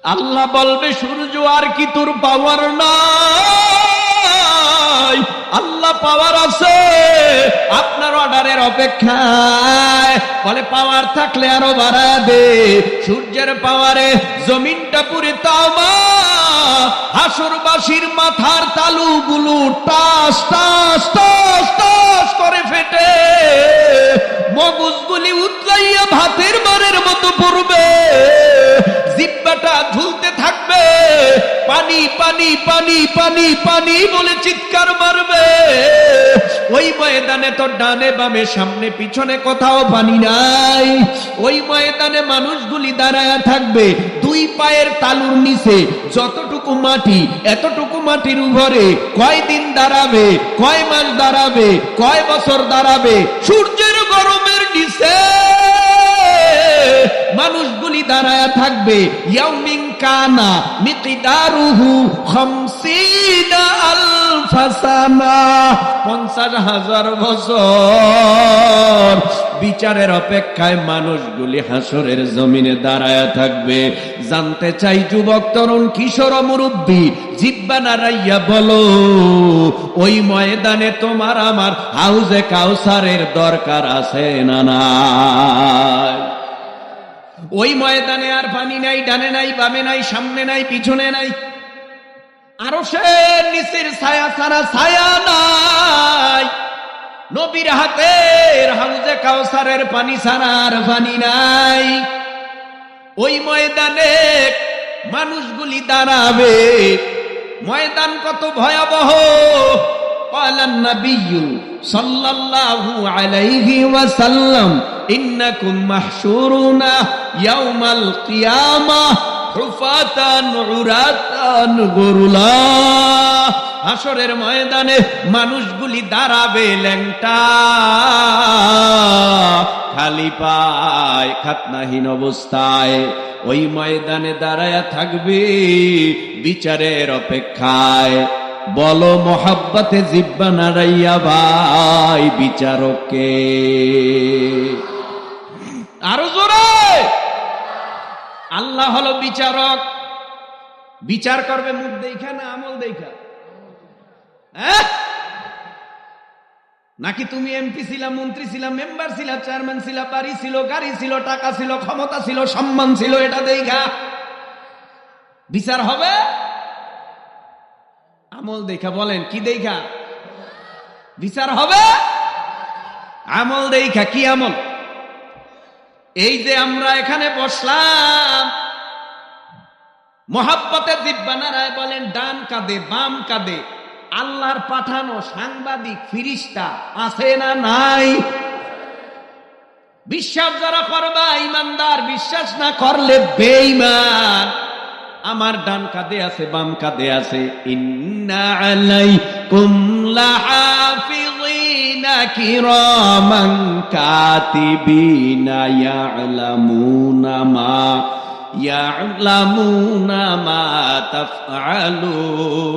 আল্লাহ বলবে সূর্য আর কি তোর পাওয়ার নাই? আল্লাহ পাওয়ার আছে, আপনার অর্ডারের অপেক্ষায়। বলে পাওয়ার থাকলে আরো বাড়া দে। সূর্যের পাওয়ারে জমিনটা পুরে তামা, হাসরবাসীর মাথার তালুগুলো টাস টাস টাস টাস করে ফেটে মগজগুলি উতলাইয়া ভাতের মারের মতো পড়বে, জিব্বাটা ঝুলতে থাকবে, পানি পানি পানি পানি পানি বলে চিৎকার মারবে। ওই ময়দানে তো ডানে বামে সামনে পিছনে কোথাও পানি নাই। ওই ময়দানে মানুষগুলি দাঁড়ায় থাকবে, দুই পায়ের তালুর নিচে যতটুকু মাটি, এতটুকু মাটির উপরে কয়দিন দাঁড়াবে, কয় মাস দাঁড়াবে, কয় বছর দাঁড়াবে? সূর্যের গরমের নিচে মানুষগুলি দাঁড়ায় থাকবে। ইয়াউমিন কানা মিকদারুহু 50 আলফা সানা, 50,000 বছর। বিচারের অপেক্ষায় মানুষগুলি হাসরের জমিনে দাঁড়ায় থাকবে। জানতে চাই যুবক, তরুণ, কিশোর, মুরব্বী, জিব্বা নাড়াইয়া বলো, ওই ময়দানে তোমার আমার হাউজে কাউসারের দরকার আছে না নাই? ওই ময়দানে আর পানি নাই, ডানে নাই, বামে নাই, সামনে নাই, পিছনে নাই। আরশের নিচের ছায়া ছাড়া ছায়া নাই। নবীর হাতের হাউজে কাউসারের পানি ছাড়া আর পানি নাই। ওই ময়দানে মানুষগুলি দাঁড়াবে। ময়দান কত ভয়াবহ! ক্বালান নাবিয়্যু সাল্লাল্লাহু আলাইহি ওয়াসাল্লাম ইন্নাকুম মাহশুরুনা ইয়াউমাল কিয়ামাহ হুফাতান উরাতান গুরুলা। হাসরের ময়দানে মানুষগুলি দাঁড়াবে ল্যাংটা, খালি পায়, খাতনাহীন অবস্থায়। ওই ময়দানে দাঁড়ায়া থাকবে বিচারের অপেক্ষায়। বলো মোহাব্বতে জিব্বা নাড়াইয়া ভাই, বিচারককে আরো জোরে। আল্লাহ হলো বিচারক। বিচার করবে মুখ দেখা না আমল দেখা? নাকি তুমি এমপি ছিলা, মন্ত্রী ছিলা, মেম্বার ছিলা, চেয়ারম্যান ছিলা, বাড়ি ছিল, গাড়ি ছিল, টাকা ছিল, ক্ষমতা ছিল, সম্মান ছিল, এটা দেখা বিচার হবে? আমল দেখা। বলেন কি দেখা বিচার হবে? আমল দেখা। কি আমল? এই যে আমরা এখানে বসলাম, মোহাব্বতে জিব্বা নাড়ায় বলেন ডান কাঁধে বাম কাঁধে আল্লাহর পাঠানো সাংবাদিক ফিরিস্তা আছে না নাই? বিশ্বাস যারা করবা ঈমানদার, বিশ্বাস না করলে বেঈমান। আমার ডান কাঁধে আছে, বাম কাঁধে আছে। ইন্না আলাইকুম লাহাফিযিনা কিরামান কাতিবিনা ইয়ালামুনা মা তাফআলুন।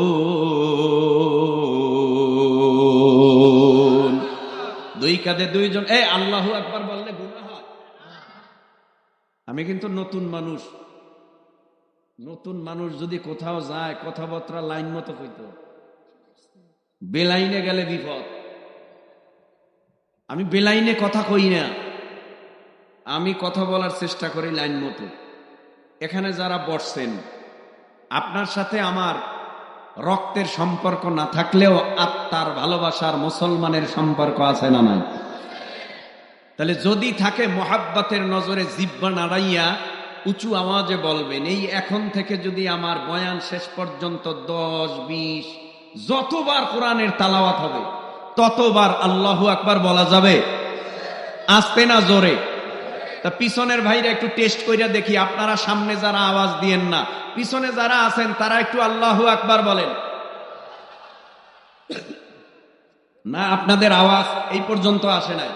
দুই কাঁধে দুইজন। আল্লাহু আকবার বললে গুনাহ হয়? আমি কিন্তু নতুন মানুষ। নতুন মানুষ যদি কোথাও যায়, কথাবার্তা লাইন মতো কইতো, বেলাইনে গেলে বিপদ। আমি বেলাইনে কথা কই না, আমি কথা বলার চেষ্টা করি লাইন মতো। এখানে যারা বসছেন, আপনার সাথে আমার রক্তের সম্পর্ক না থাকলেও আত্মার ভালোবাসার মুসলমানের সম্পর্ক আছে না নাই? তাহলে যদি থাকে, মোহাব্বতের নজরে জিব্বা নাড়াইয়া উঁচু আওয়াজে বলবেন, এই এখন থেকে যদি আমার বয়ান শেষ পর্যন্ত 10-20 যতবার কোরআনের তালাওয়াত হবে ততবার আল্লাহু আকবার বলা যাবে। আস্তে না জোরে? তা পিছনের ভাইরা একটু টেস্ট কইরা দেখি। আপনারা সামনে যারা আওয়াজ দিয়েন না, পিছনে যারা আছেন তারা একটু আল্লাহু আকবার বলেন না। আপনাদের আওয়াজ এই পর্যন্ত আসে নাই,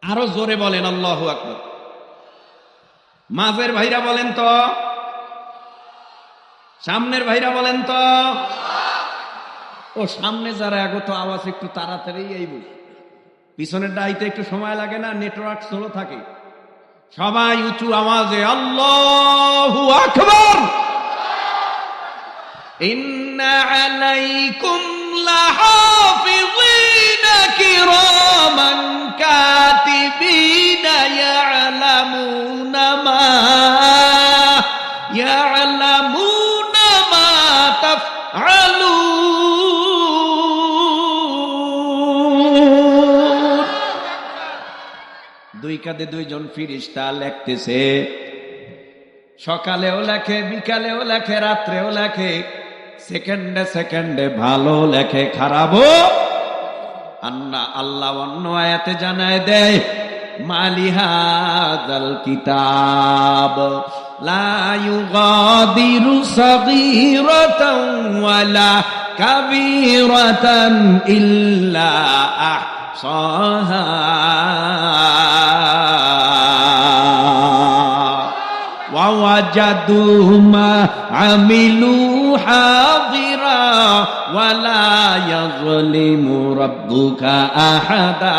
আরো জোরে বলেন আল্লাহু আকবার। মাঝের ভাইরা বলেন তো, সামনের ভাইরা বলেন তো। ও সামনে যারা আগত আওয়াজ একটু তাড়াতাড়ি আইব, পিছনের ডাইতে একটু সময় লাগে না, নেটওয়ার্ক স্লো থাকে। সবাই উঁচু আওয়াজে আল্লাহু আকবার। ইন্না আলাইকুম লাহাফিযিনা কিরামান কাতিবিনা ইয়ালামুনা মা তাফআলুন। দুই কাঁধে দুইজন ফেরেশতা লিখতেছে, সকালেও লেখে, বিকালেও লেখে, রাত্রেও লেখে, সেকেন্ডে সেকেন্ডে ভালো লেখে, খারাপও। আল্লাহ অন্য আয়াতে জানায় দেয়, মালি হাযাল কিতাব লা ইউগাদিরু সাগীরাতান ওয়ালা কাবীরাতান ইল্লা আহসাহা ওয়া ওয়াজাদু মা আমিলু হাযিরা ওয়ালা ইয়াযলিমু রাব্বুকা আহাদা।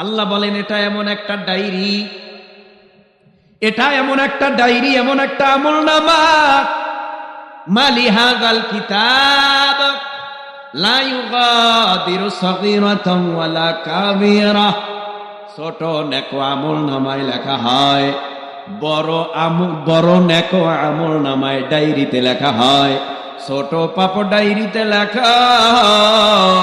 আল্লাহ বলেন, এটা এমন একটা ডায়েরি, এটা এমন একটা ডায়েরি, এমন একটা আমলনামা। মালি হাযাল কিতাব লা ইউগাদিরু সাগীরাতান ওয়ালা কাবীরা। ছোট নেক আমলনামায় লেখা হয়, বড় নেক আমলনামায় ডায়েরিতে লেখা হয়। ছোট পাপ ডায়েরিতে লেখা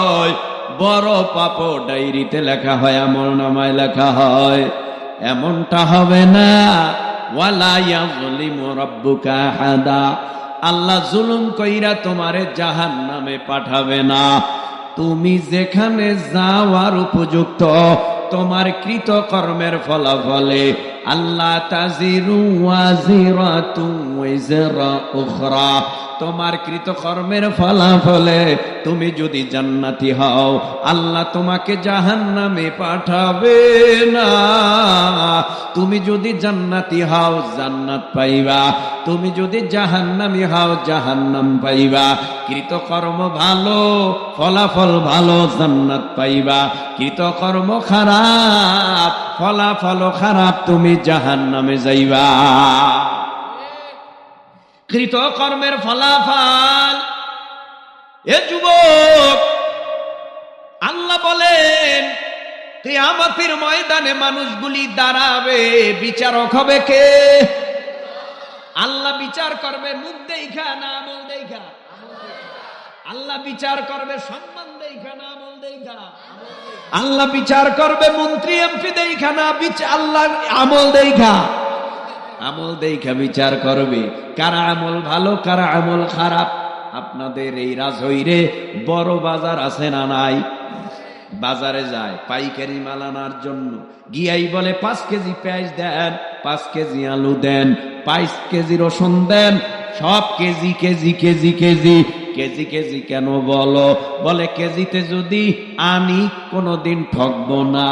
হয়, বড় পাপ ডায়েরিতে লেখা হয়, আমলনামায় লেখা হয়। এমনটা হবে না। ওয়ালা ইয়াযলিমু রাব্বুকা আহাদা। আল্লাহ জুলুম কইরা তোমারে জাহান্নামে পাঠাবে না। তুমি যেখানে যাওয়ার উপযুক্ত তোমার কৃত কর্মের ফলাফলে, আল্লাহ তাজিরু ওয়াজিরাতু ওয়াজরা উখরা, তোমার কৃত কর্মের ফলাফলে তুমি যদি জান্নাতি হও, আল্লাহ তোমাকে জাহান্নামে পাঠাবে না। তুমি যদি জান্নাতি হও জান্নাত পাইবা, তুমি যদি জাহান্নামী হও জাহান্নাম পাইবা। কৃতকর্ম ভালো, ফলাফল ভালো, জান্নাত পাইবা। কৃতকর্ম খারাপ, ফলাফল খারাপ, তুমি জাহান্নামে যাইবা। কৃতকর্মের ফলাফল। এ যুবক, আল্লাহ বলেন কিয়ামতের ময়দানে মানুষগুলি দাঁড়াবে, বিচারক হবে কে? আল্লাহ বিচার করবে মুখ দেখা না আমল দেখা? আল্লাহ বিচার করবে সম্মান দেখা না আমল দেখা? আল্লাহ বিচার করবে মন্ত্রী এমপি দেখা না আল্লাহ আমল দেখা? আমল দেখা বিচার করবে, কারা আমল ভালো কারা আমল খারাপ। আপনাদের এই রাজহইরে বড় বাজার আছে না নাই? বাজারে যায় পাইকারি মাল আনার জন্য, গিয়াই বলে 5 কেজি পেঁয়াজ দেন, 5 কেজি আলু দেন, 5 কেজি রসুন দেন, সব KG KG KG KG KG KG কেন বলো? বলে কেজিতে যদি আনি কোনোদিন ঠকবো না,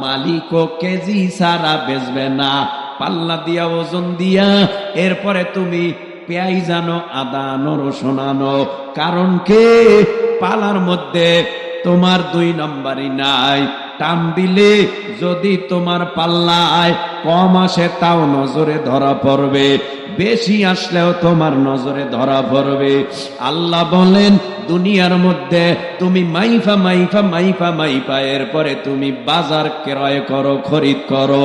মালিকও কেজি ছাড়া বেচবে না। পাল্লা দিয়া ওজন দিয়া এরপরে তুমি পেঁয়াজ আনো, আদা আনো, রসুন আনো। কারণ কে? পালার মধ্যে তোমার 2 নম্বরই নাই। টান দিলে যদি তোমার পাল্লায় কম আসে তাও নজরে ধরা পড়বে, বেশি আসলেও তোমার নজরে ধরা পড়বে। আল্লাহ বলেন দুনিয়ার মধ্যে তুমি মাইফা মাইফা মাইফা মাইফা এরপরে তুমি বাজার ক্রয় করো, খরিদ করো।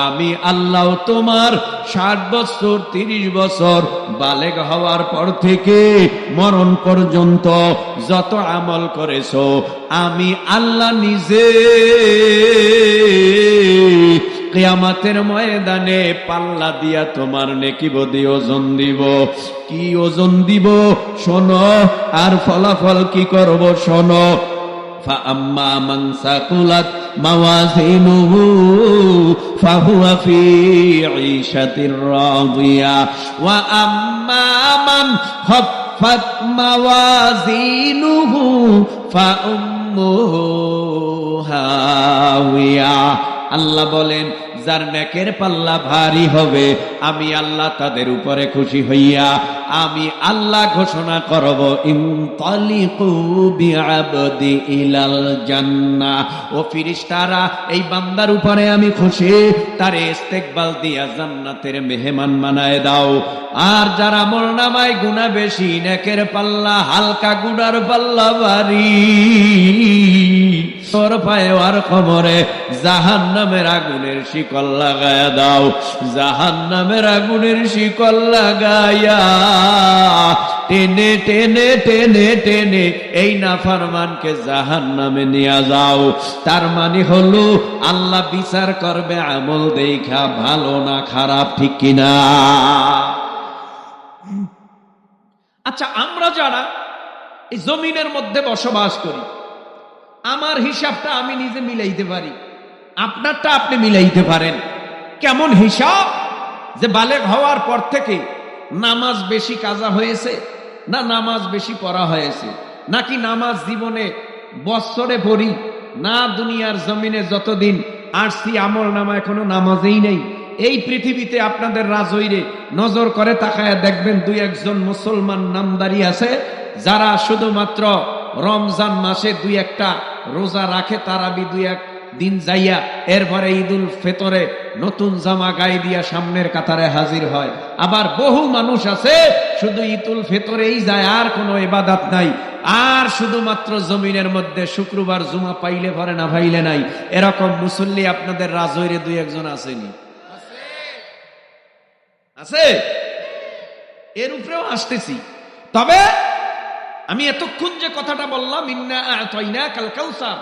আমি আল্লাহ তোমার 60 বছর 30 বছর বালেগ হওয়ার পর থেকে মরণ পর্যন্ত যত আমল করেছো, আমি আল্লাহ নিজে কিয়ামতের ময়দানে পাল্লা দিয়া তোমার নেকি বদি ওজন দিব। কি ওজন দিব শোনো, আর ফলাফল কি করব শোনো। ফাআম্মা মান সাকুলাত মাওয়াজিনুহু ফাহুয়া ফি ঈশাতির রাদিয়া ওয়া আম্মা মান খাফফাত মাওয়াজিনুহু ফাউম্মুহু হাওিয়া। আল্লাহ বলেন যার নেকের পাল্লা ভারী হবে আমি আল্লাহ তাদের উপরে খুশি হইয়া আমি আল্লাহ ঘোষণা করব ইনতালিকু বিআবদি ইলাল জান্নাহ। ও ফেরেশতারা এই বান্দার উপরে আমি খুশি, তারে ইস্তেকবাল দিয়া জান্নাতের মেহমান বানায় দাও। আর যার আমলনামায় গুনাহ বেশি, নেকের পাল্লা হালকা, গুনার পাল্লা ভারী, তোর পায়ে আর কোমরে জাহান্নামের আগুনের শিকল লাগায়া দাও। জাহান্নামের আগুনের শিকল লাগায়া টেনে টেনে টেনে টেনে এই নাফরমানকে জাহান্নামে নিয়ে যাও। তার মানে হলো আল্লাহ বিচার করবে আমল দেখা, ভালো না খারাপ, ঠিক কিনা? আচ্ছা, আমরা যারা এই জমিনের মধ্যে বসবাস করি, আমার হিসাবটা আমি নিজে মিলাইতে পারি, আপনারটা আপনি মিলাইতে পারেন। কেমন হিসাব? যে বালেগ হওয়ার পর থেকে নামাজ বেশি কাজা হয়েছে না নামাজ বেশি পড়া হয়েছে, নাকি নামাজ জীবনে বছরে পড়ি না দুনিয়ার জমিনে যতদিন আসছি আমল নামা এখনো নামাজেই নেই। এই পৃথিবীতে আপনাদের রাজৈরে নজর করে তাকায় দেখবেন দুই একজন মুসলমান নামদারি আছে যারা শুধুমাত্র রমজান মাসে দুই একটা রোজা রাখে, তারাবি দুই এক দিন যাইয়া এরপরে ঈদুল ফিতরে নতুন জামা গায়ে দিয়া সামনের কাতারে হাজির হয়। আবার বহু মানুষ আছে শুধু ঈদুল ফিতরেই যায়, আর কোনো ইবাদত নাই, আর শুধুমাত্র জমিনের মধ্যে শুক্রবার জুমা পাইলে ভরে না পাইলে নাই। এরকম মুসল্লি আপনাদের রাজৈরে দুই একজন আসেনি? আছে। এর উপরেও আসতেছি। তবে আমি এতক্ষণ যে কথাটা বললাম ইন্না আ'তাইনাকাল কাউসার,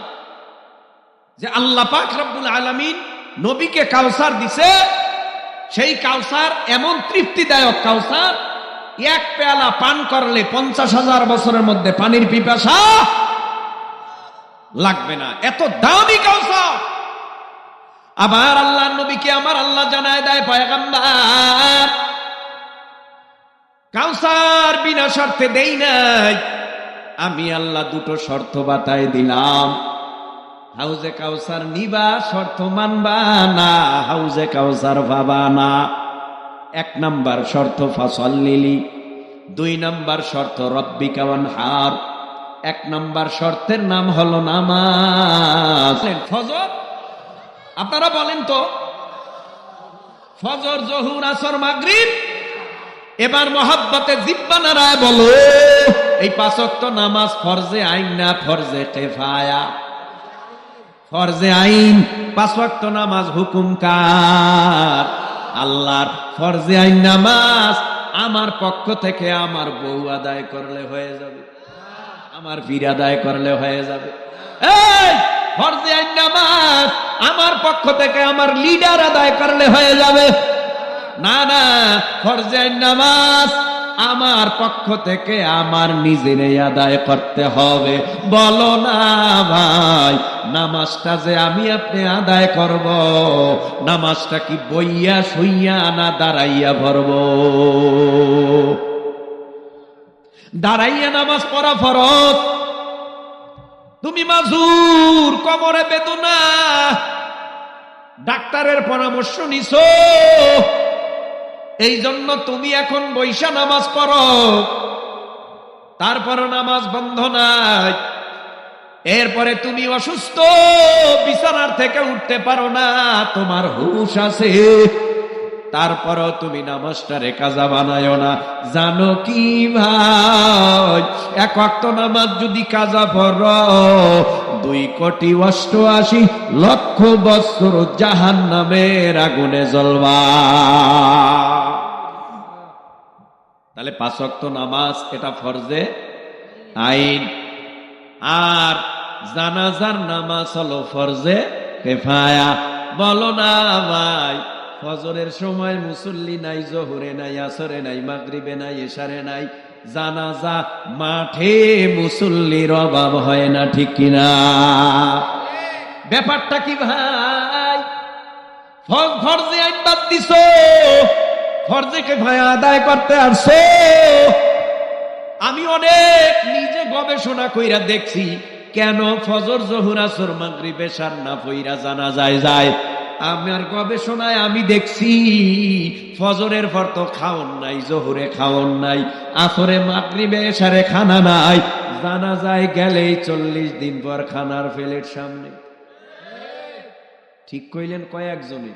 যে আল্লাহ পাক রব্বুল আলামিন নবীকে কাউসার দিছে, সেই কাউসার এমন তৃপ্তিদায়ক কাউসার, এক পেয়ালা পান করলে 50,000 বছরের মধ্যে পানির পিপাসা লাগবে না, এত দামি কাউসার। আবার আল্লাহর নবীকে আমার আল্লাহ জানায় দেয়, পয়গম্বর কাউসার বিনা শর্তে দেই নাই, আমি আল্লাহ দুটো শর্ত বাতায় দিলাম। হাউজে কাউসার নিবা, শর্ত মানবা না, হাউজে কাউসার পাবা না। 1 নাম্বার শর্ত ফাসাল্লিলি, 2 নাম্বার শর্ত রব্বিকা ওয়ানহার। 1 নাম্বার শর্তের নাম হলো নামাজ। ফজর, আপনারা বলেন তো, ফজর, জোহর, আসর, মাগরিব। এবার মহাব্বতে জিব্বা নাড়ায় বলো, এই 5 ওয়াক্ত নামাজ ফরজে আইন না ফরজে কিফায়া? ফরজে আইন। 5 ওয়াক্ত নামাজ হুকুম কার? আল্লাহর। ফরজে আইন নামাজ আমার পক্ষ থেকে আমার বউ আদায় করলে হয়ে যাবে, আমার পীর আদায় করলে হয়ে যাবে। এই ফরজে আইন নামাজ আমার পক্ষ থেকে আমার লিডার আদায় করলে হয়ে যাবে না, না। ফরজে আইন নামাজ আমার পক্ষ থেকে আমার নিজেরই আদায় করতে হবে। বলো না ভাই, নামাজটা যে আমি আপনি আদায় করব, নামাজটা কি বইয়া শুইয়া না দাঁড়াইয়া পড়ব? দাঁড়াইয়া নামাজ পড়া ফরজ। তুমি মাজুর, কোমরে বেদনা, ডাক্তারের পরামর্শ নিছো, এই জন্য তুমি এখন বৈশা নামাজ পড়ো, তারপর নামাজ বন্ধ নাই। এরপরে তুমি অসুস্থ, বিছানার থেকে উঠতে পারো না, তোমার হুঁশ আছে, তারপরও তুমি নামাজটারে কাজা বানায়ো না। জানো কি ভাই, 1 ওয়াক্ত নামাজ যদি কাজা পড়ো 2,88,00,000 বছর জাহান্নামের আগুনে জ্বলবা। তাহলে 5 ওয়াক্ত নামাজ এটা ফরজে আইন, আর জানাজার নামাজ হলো ফরজে কিফায়া। বলো না ভাই, ফজরের সময় মুসল্লি নাই, জোহরে নাই, আসরে নাই, মাগরিবে নাই, এশারে নাই, জানাজা মাঠে মুসল্লির অভাব হয় না, ঠিক কিনা? ব্যাপারটা কি ভাই? ফরজে আইন বাদ দিছো, ফরজে কিফায়া আদায় করতে আসছো। আমি অনেক নিজে গবেষণা কইরা দেখছি, কেন ফজর, জোহর, আসর, মাগরিব, এশার না পইরা জানাজায় যায়। আমার গবেষণায় আমি দেখছি ফজরের পর তো খাওন নাই, জোহরে খাওন নাই, আসরে মাগরিবে এশারে খানা নাই, জানাজায় গেলেই 40 দিন পর খানার প্লেট সামনে। ঠিক কইলেন কয়েকজনে,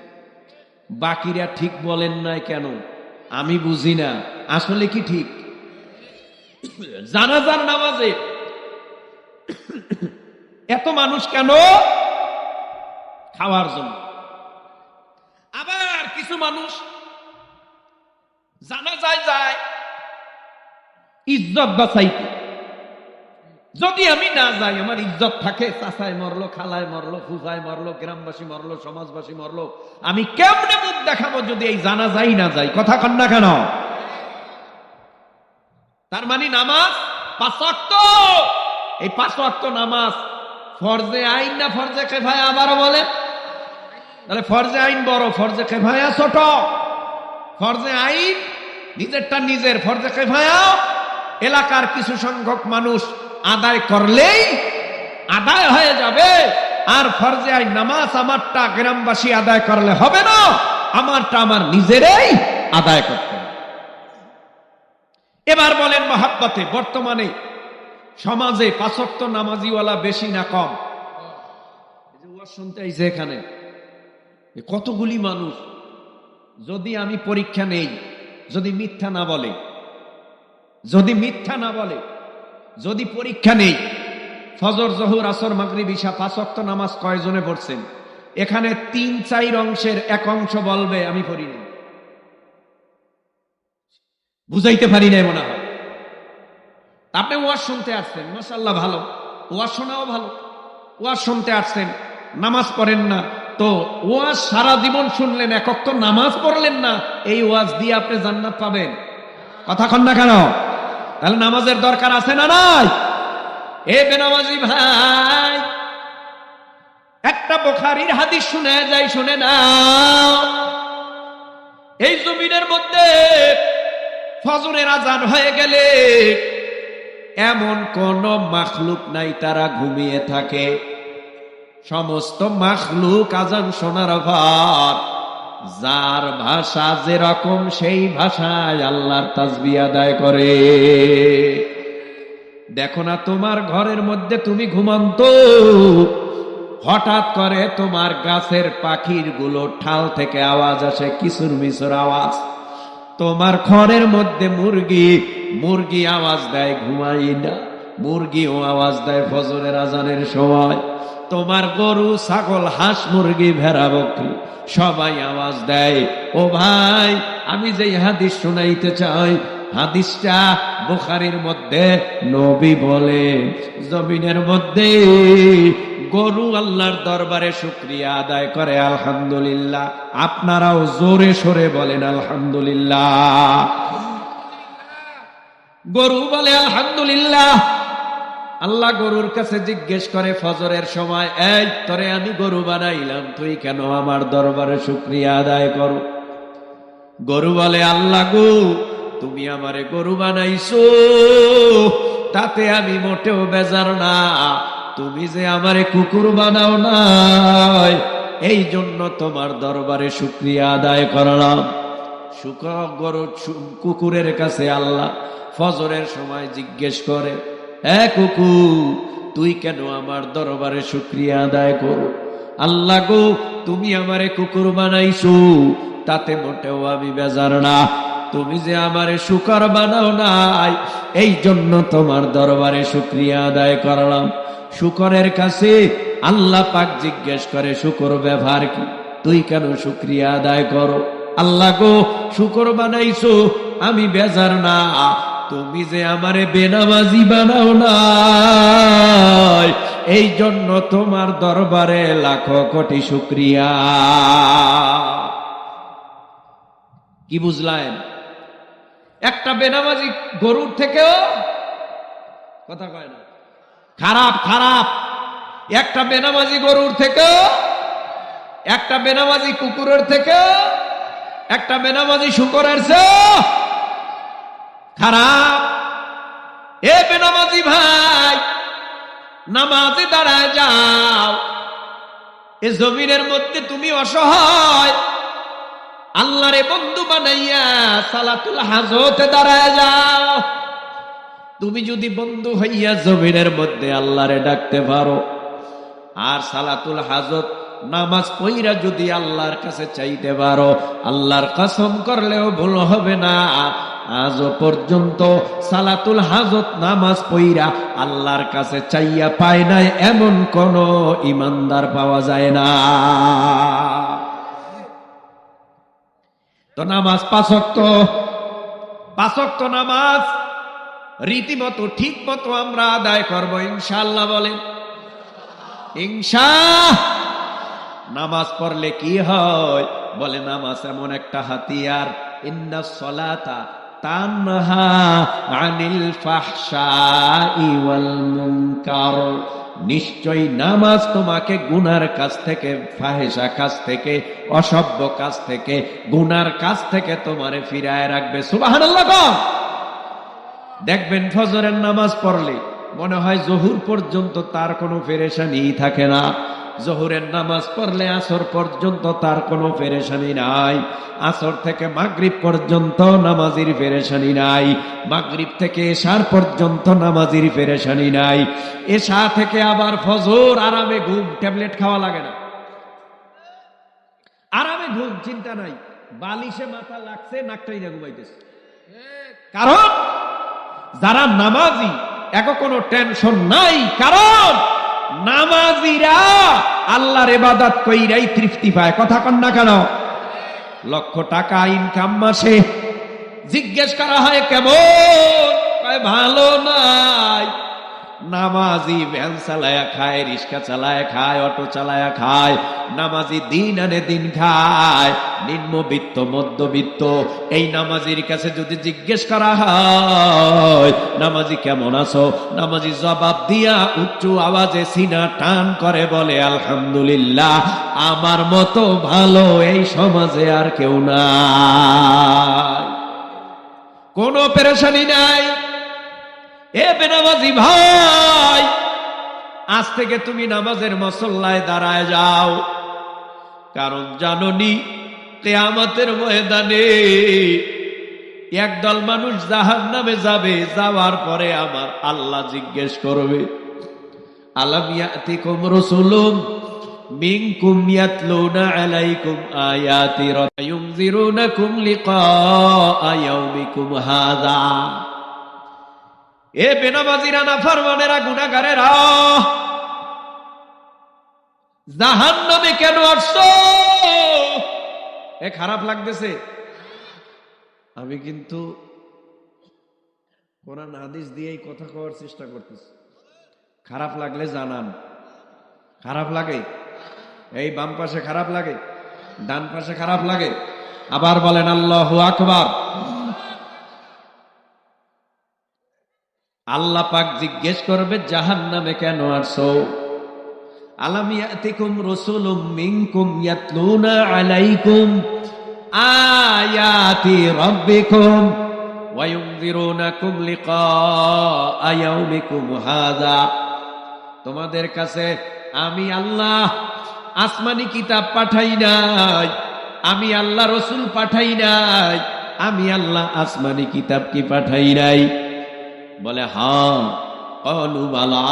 বাকিরা ঠিক বলেন নাই কেন আমি বুঝি না। আসলে কি ঠিক? জানাজার নামাজে এত মানুষ কেন? খাওয়ার জন্য। আবার কিছু মানুষ জানাজায় যায় ইজ্জত বাঁচাইতে। যদি আমি না যাই আমার ইজ্জত থাকে, চাচায় মরলো, খালায় মরলো, ফুফায় মরলো, গ্রামবাসী মরলো, সমাজবাসী মরলো, আমি কেমনে মুখ দেখাবো যদি এই জানাজাই না যাই? কথা কন না কেন? তার মানে নামাজ 5 ওয়াক্ত। এই 5 ওয়াক্ত নামাজ ফরজে আইন না ফরজে কিফায়া? আবারও বলে, তাহলে ফরজে আইন বড়, ফরজে কিফায়া ছোট। ফরজে আইন নিজেরটা নিজের, ফরজে কিফায়া এলাকার কিছু সংখ্যক মানুষ আদায় করলেই আদায় হয়ে যাবে। আর ফরজে আইন নামাজ আমারটা গ্রামবাসী আদায় করলে হবে না, আমারটা আমার নিজেরই আদায় করতে হবে। এবার বলেন মহাব্বতে বর্তমানে সমাজে 5 ওয়াক্ত নামাজিওয়ালা বেশি না কম? শুনতে আইছে এখানে কতগুলি মানুষ। যদি আমি পরীক্ষা নেই, যদি মিথ্যা না বলে, যদি মিথ্যা না বলে, যদি পরীক্ষা নেই, ফজর, জোহর, আসর, মাগরিব, ইশা 5 ওয়াক্ত নামাজ কয়জনে পড়ছেন? এখানে 3/4 অংশের 1 অংশ বলবে আমি পড়ি না। বুঝাইতে পারি নাই মনে হয়। আপনি ওয়াজ শুনতে আসছেন, মাশাআল্লাহ ভালো, ওয়াজ শোনাও ভালো, ওয়াজ শুনতে আসছেন, নামাজ পড়েন না, তো ওয়াজ সারা জীবন শুনলেন, 1 ওয়াক্ত নামাজ পড়লেন না, এই ওয়াজ দিয়ে আপনি জান্নাত পাবেন? কথা কন না কেন? তাহলে নামাজের দরকার আছে না নাই? এ বেনামাজি ভাই, একটা বুখারীর হাদিস শুনে যাই, শুনে না। এই জমিনের মধ্যে ফজরের আজান হয়ে গেলে এমন কোন মাখলুক নাই তারা ঘুমিয়ে থাকে। সমস্ত মাখলুক আজান শোনার পর যার ভাষা যেরকম সেই ভাষায় আল্লাহর তাসবিহ আদায় করে। দেখো না তোমার ঘরের মধ্যে তুমি ঘুমন্ত, হঠাৎ করে তোমার গাছের পাখির গুলো ঠাল থেকে আওয়াজ আসে, কিসুর মিসুর আওয়াজ। তোমার ঘরের মধ্যে মুরগি আওয়াজ দেয়, ঘুমাই না, মুরগিও আওয়াজ দেয় ফজরের আজানের সময়। তোমার গরু, ছাগল, হাঁস, মুরগি, ভেড়া, বকরি সবাই আওয়াজ দেয়। ও ভাই, আমি যে হাদিস শোনাইতে চাই, হাদিসটা বুখারীর মধ্যে নবী বলে, জমিনের মধ্যে গরু আল্লাহর দরবারে শুকরিয়া আদায় করে আলহামদুলিল্লাহ। আপনারাও জোরে সোরে বলেন আলহামদুলিল্লাহ। গরু বলে আলহামদুলিল্লাহ। আল্লাহ গরুর কাছে জিজ্ঞেস করে ফজরের সময়, এই তোরে আমি গরু বানাইলাম, তুই কেন আমার দরবারে শুকরিয়া আদায় করো? গরু বলে, আল্লাহ গো, তুমি আমারে গরু বানাইছো, তাতে আমি মোটেও বেজার না। তুমি যে আমারে কুকুর বানাও নাই, এই জন্য তোমার দরবারে শুকরিয়া আদায় করলাম। কুকুরের কাছে আল্লাহ ফজরের সময় জিজ্ঞেস করে, কুকুর, তুই কেন আমার দরবারে শুকরিয়া আদায় করো? আল্লাহ গো, তুমি আমারে কুকুর বানাইছো, তাতে মোটেও আমি বেজার না। তুমি যে আমারে শুকর বানাও নাই, এই জন্য তোমার দরবারে শুকরিয়া আদায় করলাম। শুকরের কাছে আল্লাহ পাক জিজ্ঞেস করে, শুকর ব্যবহার কি? তুই কেন শুকরিয়া আদায় করো? আল্লাহ গো, শুকর বানাইছো, আমি বেজার না। তুমি যে আমারে বেনামাজি বানাও নাই, এই জন্য তোমার দরবারে লাখো কোটি শুকরিয়া। কি বুঝলেন? একটা বেনামাজি গরুর থেকেও, কথা কয় না, খারাপ। একটা বেনামাজি গরুর থেকেও, একটা বেনামাজি কুকুরের থেকেও, একটা বেনামাজি শুকরের চেয়ে খারাপ। এ বেনামাজি ভাই, নামাজে দাঁড়ায় যাও। এ জমিনের মধ্যে তুমি অসহায়, আল্লাহরে বন্ধু বানাইয়া সালাতুল হাজতে দাঁড়ায় যাও। তুমি যদি বন্ধু হইয়া জমিনের মধ্যে আল্লাহরে ডাকতে পারো, আর সালাতুল হাজত নামাজ পইরা যদি আল্লাহর কাছে চাইতে পারো, আল্লাহর কসম করলেও ভুল হবে না, আজও পর্যন্ত সালাতুল হাজত নামাজ পইরা আল্লাহর কাছে চাইয়া পায় নাই এমন কোন ইমানদার পাওয়া যায় না। তো নামাজ পাঁচ ওয়াক্ত নামাজ রীতিমতো ঠিক মতো আমরা আদায় করব ইনশাআল্লাহ। বলেন ইনশাআল্লাহ। নামাজ পড়লে কি হয়? বলে নামাজ এমন একটা হাতিয়ার, ইন্নাস সালাতা তানহা আনিল ফাহশাই ওয়াল মুনকার, নিশ্চয়ই নামাজ তোমাকে গুনার কাজ থেকে, ফাহেশা কাজ থেকে, অসভ্য কাজ থেকে, গুনার কাজ থেকে তোমারে ফিরায় রাখবে। সুবহানাল্লাহ। দেখবেন ফজরের নামাজ পড়লে মনে হয় জহুর পর্যন্ত তার কোনো পেরেশানি থাকে না, জহুরের নামাজ পড়লে আসর পর্যন্ত তার কোনো পেরেশানি নাই, আসর থেকে মাগরিব পর্যন্ত নামাজির পেরেশানি নাই, মাগরিব থেকে এশার পর্যন্ত নামাজির পেরেশানি নাই, এশা থেকে আবার ফজর আরামে ঘুম, ট্যাবলেট খাওয়া লাগে না, আরামে ঘুম, চিন্তা নাই, বালিশে মাথা লাগছে, নাকটাই না ঘুমাইতেছে। কারণ যারা নামাজি এক কোনো টেনশন নাই, কারণ নামাজিরা আল্লাহর ইবাদত কইরাই তৃপ্তি পায়। কথা কন না কেন? লক্ষ টাকা ইনকাম মাসে, জিজ্ঞেস করা হয় কেমন, ভালো নাই। নামাজি ভ্যান চালায়া খায়, রিক্সা চালায়া খায়, অটো চালায়া খায়, নামাজি দিন আনে দিন খায়, নিম্নবিত্ত মধ্যবিত্ত। এই নামাজির কাছে যদি জিজ্ঞেস করা হয় নামাজি কেমন আছো, নামাজি জবাব দিয়া উচ্চ আওয়াজে সিনা টান করে বলে আলহামদুলিল্লাহ, আমার মতো ভালো এই সমাজে আর কেউ নাই, কোনো পেরেশানি নাই। এ বেনামাজি ভাই, আজ থেকে তুমি নামাজের মুসল্লায় দাঁড়ায় যাও, কারণ জানোনি কিয়ামতের ময়দানে একদল মানুষ জাহান্নামে যাবে, যাওয়ার পরে আমার আল্লাহ জিজ্ঞেস করবে, আলাম ইয়াতিকুম রাসূলুম মিনকুম ইয়াতলুনা আলাইকুম আয়াতি রাব্বিকুম ইউনযিরুনাকুম লিকাআ ইয়াউমিকুম হাযা। এ বেনামাজিরা, নাফরমানেরা, গুনাহগারেরা, জাহান্নামে কেন আসছো? এ খারাপ লাগতেছে? আমি কিন্তু কোরআন হাদিস দিয়ে এই কথা কওয়ার চেষ্টা করতেছি। খারাপ লাগলে জানান। খারাপ লাগে? এই বাম পাশে খারাপ লাগে, ডান পাশে খারাপ লাগে? আবার বলেন আল্লাহু আকবার। আল্লাহ পাক জিজ্ঞেস করবে জাহান্নামে কেন আসছো? আলাম ইয়াতিকুম রাসূলুম মিনকুম ইয়াতলুনা আলাইকুম আয়াতি রাব্বিকুম ওয়া ইউনযিরুনাকুম লিকাআ ইয়াউমিকুম হাযা। তোমাদের কাছে আমি আল্লাহ আসমানি কিতাব পাঠাই নাই, আমি আল্লাহ রাসূল পাঠাই নাই, আমি আল্লাহ আসমানি কিতাব কি পাঠাই নাই? বলে হ্যাঁ। ক্বালু বালা।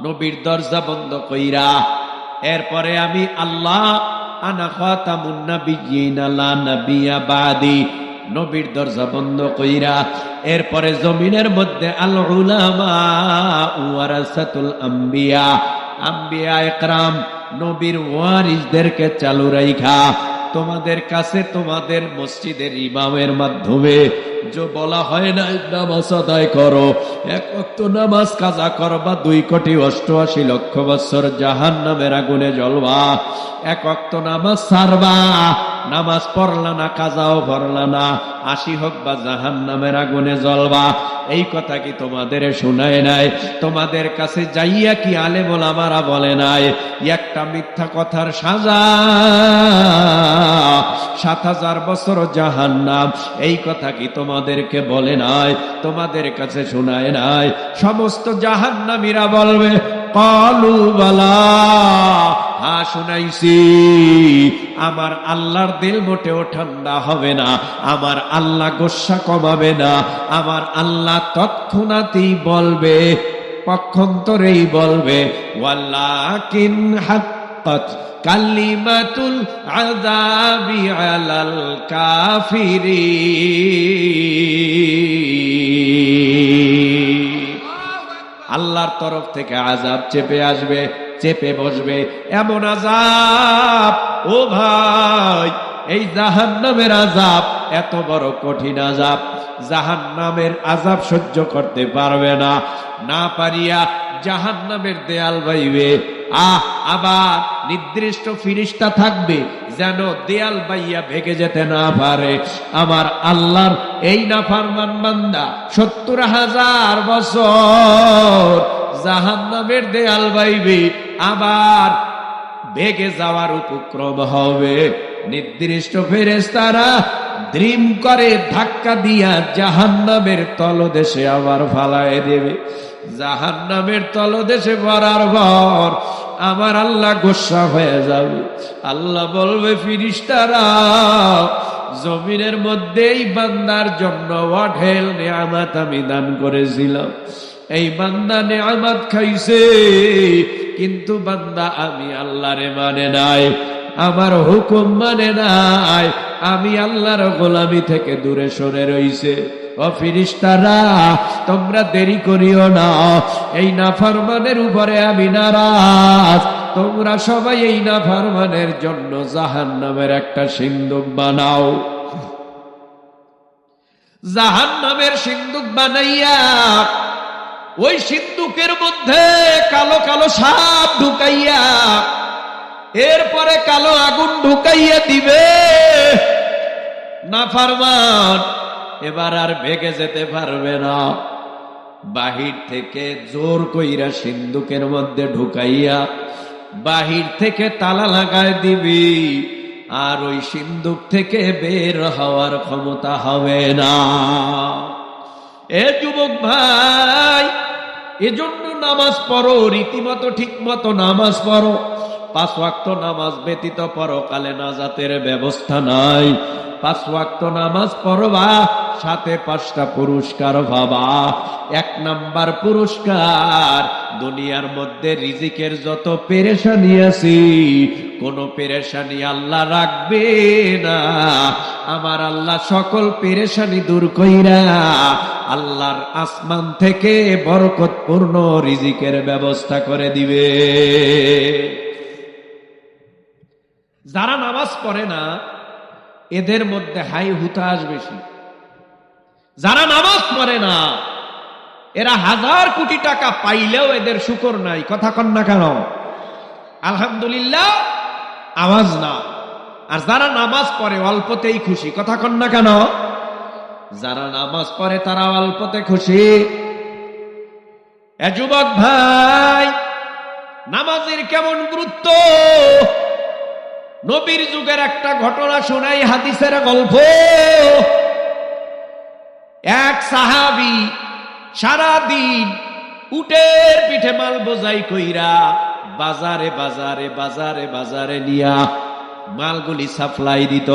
নবীর দরজা বন্ধ কইরা এরপরে আমি আল্লাহ আনা খাতামুন নাবিয়্যিন লা নাবিয়্যা বাদি, নবীর দরজা বন্ধ কইরা এরপরে জমিনের মধ্যে আল উলামা ওয়ারাসাতুল আম্বিয়া, আম্বিয়া ইকরাম, নবীর ওয়ারিসদেরকে চালু রাইখা তোমাদের কাছে তোমাদের মসজিদের ইমামের মাধ্যমে যে বলা হয় না নামাজ আদায় করো, এক ওয়াক্ত নামাজ কাজা করবা, 2,88,00,000 বছর জাহান্নামের আগুনে জ্বলবা, এক ওয়াক্ত নামাজ ছাড়বা, নামাজ পড়লা না, কাজাও পড়লা না, 80 হোক বা জাহান্নামের আগুনে জ্বলবা। এই কথা কি তোমাদের শোনায় নাই? তোমাদের কাছে যাইয়া কি আলেম ওলামারা বলে নাই একটা মিথ্যা কথার সাজা 7,000 বছর জাহান্নাম? এই কথা কি তোমাদেরকে বলে নাই? তোমাদের কাছে শোনায় নাই? সমস্ত জাহান্নামীরা বলবে ক্বালু বালা কথা শুনাইছি, আমার আল্লাহর দিল মোটেও ঠান্ডা হবে না, আমার আল্লাহ গোসা কমাবে না, আমার আল্লাহ তৎক্ষণাৎই বলবে, পক্ষান্তরেই বলবে, ওয়ালাকিন হাক্কাত কালিমাতুল আযাবি আলাল কাফিরিন। আল্লাহর তরফ থেকে আযাব চেপে আসবে, চেপে বসবে, এমন আযাব, ও ভাই এই জাহান্নামের আযাব এত বড় কঠিন আযাব, জাহান্নামের আযাব সহ্য করতে পারবে না, না পারিয়া জাহান্নামের দেয়াল বাইবে। আবার নির্দিষ্ট ফিরিস্তা থাকবে যেন দেয়াল বাইয়া ভেঙে যেতে না পারে। আমার আল্লাহর এই নাফরমান বান্দা ৭০,০০০ বছর জাহান্নামের দেয়াল বাইবে, আবার ভেঙে যাওয়ার উপক্রম হবে। নির্দিষ্ট ফেরেশতারা দ্রিম করে ধাক্কা দিয়া জাহান্নামের তলদেশে আবার ফালায় দেবে। জাহান্নামের তলদেশে পড়ার পর আমার আল্লাহ গোসা হয়ে যাবে। আল্লাহ বলবে, ফিরিস্তারা, জমিনের মধ্যে এই বান্দার জন্য অঢেল নেয়ামত আমি দান করেছিলাম, এই বান্দা নেয়ামত খাইছে, কিন্তু বান্দা আমি আল্লাহরে মানে নাই, আমার হুকুম মানে নাই, আমি আল্লাহর গোলামি থেকে দূরে সরে রইছে। ও ফিরিস্তারা, তোমরা দেরি করিও না, এই নাফরমানের উপরে আমি নারাজ, তোমরা সবাই এই নাফরমানের জন্য জাহান্নামের একটা সিন্দুক বানাও। জাহান্নামের সিন্দুক বানাইয়া ওই সিন্দুকের মধ্যে কালো কালো সাপ ঢুকাইয়া, এরপরে কালো আগুন ঢুকাইয়া দিবে। নাফরমান এবার আর ভেগে যেতে পারবে না, বাহির থেকে জোর কইরা সিন্দুকের মধ্যে ঢুকাইয়া বাহির থেকে তালা লাগায় দিবি, আর ওই সিন্দুক থেকে বের হওয়ার ক্ষমতা হবে না। এ যুবক ভাই, এজন্য নামাজ পড়ো, রীতিমতো ঠিক মতো নামাজ পড়ো। 5 ওয়াক্ত নামাজ ব্যতীত পরকালে নাজাতের ব্যবস্থা নাই। 5 ওয়াক্ত নামাজ পড়বা, সাথে 5টা পুরস্কার পাবা। 1 নাম্বার পুরস্কার, দুনিয়ার মধ্যে রিজিকের যত পেরেশানি আছে, কোন পেরেশানি আল্লাহ রাখবে না। আমার আল্লাহ সকল পেরেশানি দূর কইরা আল্লাহর আসমান থেকে বরকতপূর্ণ রিজিকের ব্যবস্থা করে দিবে। যারা নামাজ পড়ে না এদের মধ্যে হাই হুতাশ বেশি। যারা নামাজ পড়ে না এরা 1000 কোটি টাকা পাইলেও এদের শুকর নাই। কথা কন না কেন? আলহামদুলিল্লাহ আওয়াজ না। আর যারা নামাজ পড়ে অল্পতেই খুশি। কথা কন না কেন? যারা নামাজ পড়ে তারা অল্পতে খুশি। এ যুবক ভাই, নামাজের কেমন গুরুত্ব, নবীর যুগের একটা ঘটনা শোনাই, হাদিসের গল্প। এক সাহাবী সারাদিন উটের পিঠে মাল বোঝাই কইরা বাজারে বাজারে বাজারে বাজারে নিয়া মালগুলি সাপ্লাই দিত।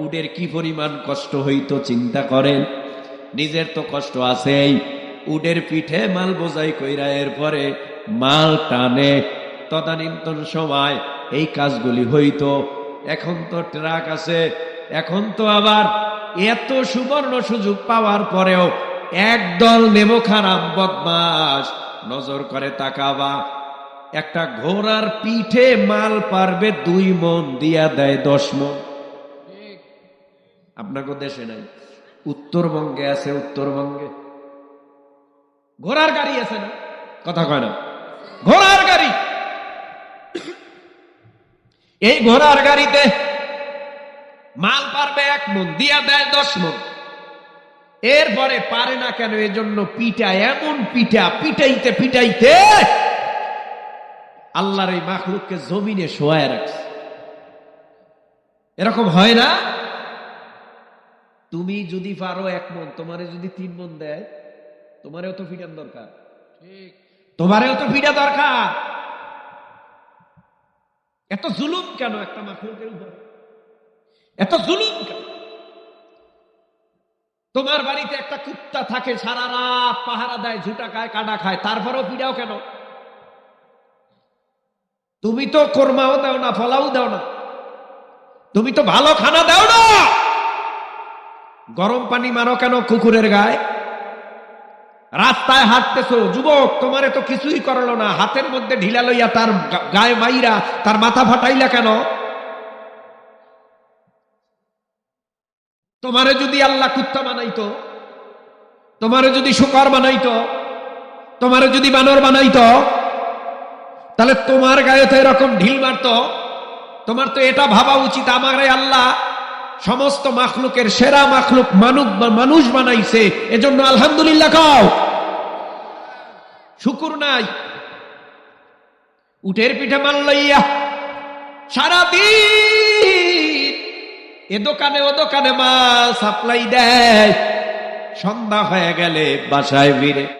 উটের কি পরিমাণ কষ্ট হইতো চিন্তা করেন। নিজের তো কষ্ট আছেই, উটের পিঠে মাল বোঝাই কইরা এরপরে মাল টানে। তদানীন্তন সময় এই কাজগুলি হইতো। এখন তো ট্রাক আছে, এখন তো আবার এত সুবর্ণ সুযোগ পাওয়ার পরেও একদল নেমোখারাম বদমাস নজর করে তাকাবা, একটা ঘোড়ার পিঠে মাল পারবে 2 মণ দিয়া দেয় 10 মণ। আপনাকে দেশে নাই, উত্তরবঙ্গে আছে, উত্তরবঙ্গে ঘোড়ার গাড়ি আছে না? কথা কয় না? ঘোড়ার গাড়ি। এই ঘোড়ার গাড়িতে মাল পারবে 1 মণ, দিয়া দেয় 10 মণ। এরপরে পারে না কেন? এজন্য পিঠা, এমন পিঠা পিটাইতে পিটাইতে আল্লাহর এই মাখলুককে জমিনে শোয়ায় রাখছে। এরকম হয় না? তুমি যদি পারো 1 মণ, তোমারে যদি 3 মণ দেয়, তোমারেও তো পিঠার দরকার। ঠিক, তোমারেও তো পিঠা দরকার। এত জুলুম কেন একটা মাখলুকের উপর? এত জুলুম কেন? তোমার বাড়িতে একটা কুত্তা থাকে, সারা রাত পাহারা দেয়, ঝুটা খায়, কাটা খায়, তারপরও পিড়াও কেন? তুমি তো কোরমাও দাও না, ফলাও দাও না, তুমি তো ভালো খানা দাও না, গরম পানি মারো কেন কুকুরের গায়ে? রাস্তায় হাঁটতেছো, যুবক, তোমারে তো কিছুই করলো না, হাতের মধ্যে ঢিলা লইয়া তার গায়ে মাইরা তার মাথা ফাটাইলা কেন? তোমারে যদি আল্লাহ কুত্তা বানাইতো, তোমারে যদি শুকর বানাইতো, তোমারে যদি বানর বানাইতো, তাহলে তোমার গায়ে তো এরকম ঢিল মারতো? তোমার তো এটা ভাবা উচিত, আমারে আল্লাহ সমস্ত মাখলুকের সেরা মাখলুক মানুষ বানাইছে, এজন্য আলহামদুলিল্লাহ কও। শুকুর নাই, উটের পিঠে মাল লইয়া সারাদিন এ দোকানে ও দোকানে মাল সাপ্লাই দেয়, সন্ধ্যা হয়ে গেলে বাসায় ফিরে।